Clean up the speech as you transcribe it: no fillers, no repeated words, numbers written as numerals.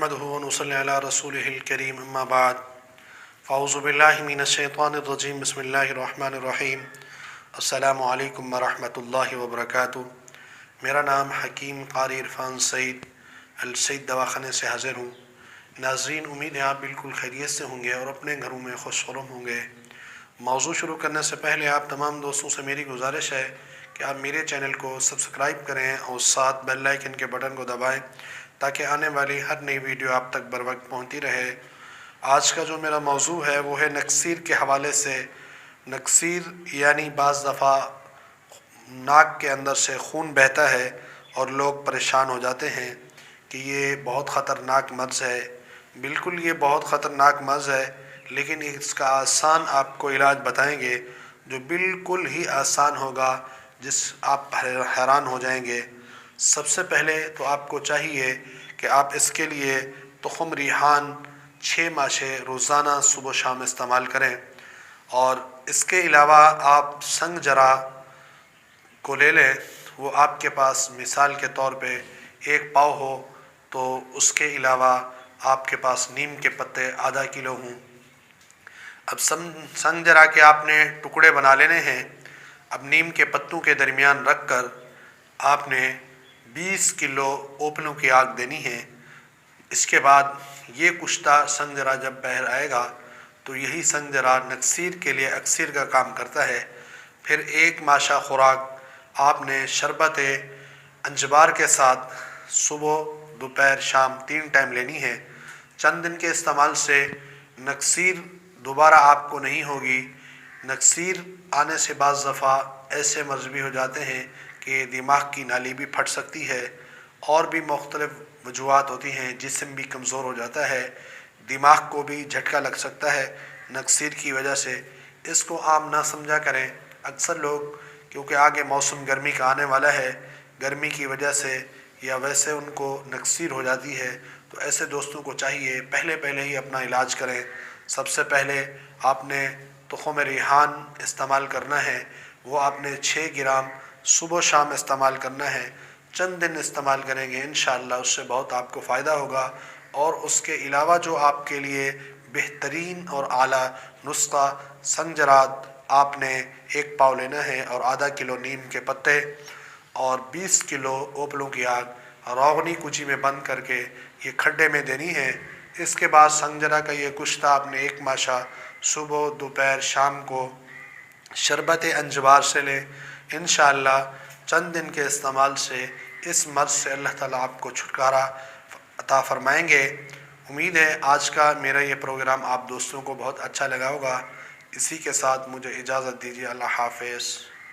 नहमदुहु व नुसल्ली अला रसूलिहिल करीम अम्मा बाद फ़अऊज़ु बिल्लाहि मिनश शैतानिर रजीम बिस्मिल्लाहिर रहमानिर रहीम अस्सलामु अलैकुम व रहमतुल्लाहि व बरकातुहू। मेरा नाम हकीम क़ारी इरफ़ान सईद अल सईद दवाख़ाने से हाज़िर हूँ। नाज़रीन, उम्मीद है आप बिल्कुल खैरियत से होंगे और अपने घरों में खुशनुमा होंगे। मौज़ू शुरू करने से पहले आप तमाम दोस्तों से मेरी गुजारिश है कि आप मेरे चैनल को सब्सक्राइब करें और साथ बेल आइकन के बटन को दबाएं ताकि आने वाली हर नई वीडियो आप तक बर वक्त पहुँचती रहे। आज का जो मेरा मौज़ू है वो है नक्सीर के हवाले से। नक्सीर यानी बाज़ दफ़ा नाक के अंदर से खून बहता है और लोग परेशान हो जाते हैं कि ये बहुत ख़तरनाक मर्ज़ है। बिल्कुल ये बहुत ख़तरनाक मर्ज़ है, लेकिन इसका आसान आपको इलाज बताएंगे जो बिल्कुल ही आसान होगा, जिस आप हैरान हो जाएंगे। सबसे पहले तो आपको चाहिए कि आप इसके लिए तुख़्म रिहान 6 माशे रोज़ाना सुबह शाम इस्तेमाल करें। और इसके अलावा आप संग जरा को ले लें। वो आपके पास मिसाल के तौर पे 1 पाव हो तो उसके अलावा आपके पास नीम के पत्ते आधा किलो हों। अब संग जरा के आपने टुकड़े बना लेने हैं। अब नीम के पत्तों के दरमियान रख कर आपने 20 किलो ओपलों की आग देनी है। इसके बाद ये कुश्ता संजरा जब बहर आएगा तो यही संजरा नक्सीर के लिए अक्सीर का काम करता है। फिर 1 माशा खुराक आपने शरबत अंजबार के साथ सुबह दोपहर शाम 3 टाइम लेनी है। चंद दिन के इस्तेमाल से नक्सीर दोबारा आपको नहीं होगी। नक्सीर आने से बाज़ दफ़ा ऐसे मर्ज़ भी हो जाते हैं कि दिमाग की नाली भी फट सकती है और भी मुख्तलिफ़ वजूहात होती हैं। जिस्म भी कमज़ोर हो जाता है, दिमाग को भी झटका लग सकता है नक्सीर की वजह से। इसको आम ना समझा करें। अक्सर लोग, क्योंकि आगे मौसम गर्मी का आने वाला है, गर्मी की वजह से या वैसे उनको नक्सीर हो जाती है, तो ऐसे दोस्तों को चाहिए पहले ही अपना इलाज करें। सबसे पहले आपने तुख़्म रिहान इस्तेमाल करना है। वो आपने 6 ग्राम सुबह शाम इस्तेमाल करना है। चंद दिन इस्तेमाल करेंगे, इंशाअल्लाह उससे बहुत आपको फ़ायदा होगा। और उसके अलावा जो आपके लिए बेहतरीन और आला नुस्ख़ा संजरात आपने 1 पाव लेना है और आधा किलो नीम के पत्ते और 20 किलो ओपलों की आग रोगनी कुची में बंद करके ये खड्डे में देनी है। इसके बाद संजरा का ये कुश्ता आपने 1 माशा सुबह दोपहर शाम को शरबत अंजबार से लें। इंशाअल्लाह चंद दिन के इस्तेमाल से इस मर्ज़ से अल्लाह ताला आपको छुटकारा अता फ़रमाएंगे। उम्मीद है आज का मेरा ये प्रोग्राम आप दोस्तों को बहुत अच्छा लगा होगा। इसी के साथ मुझे इजाज़त दीजिए। अल्लाह हाफ़िज़।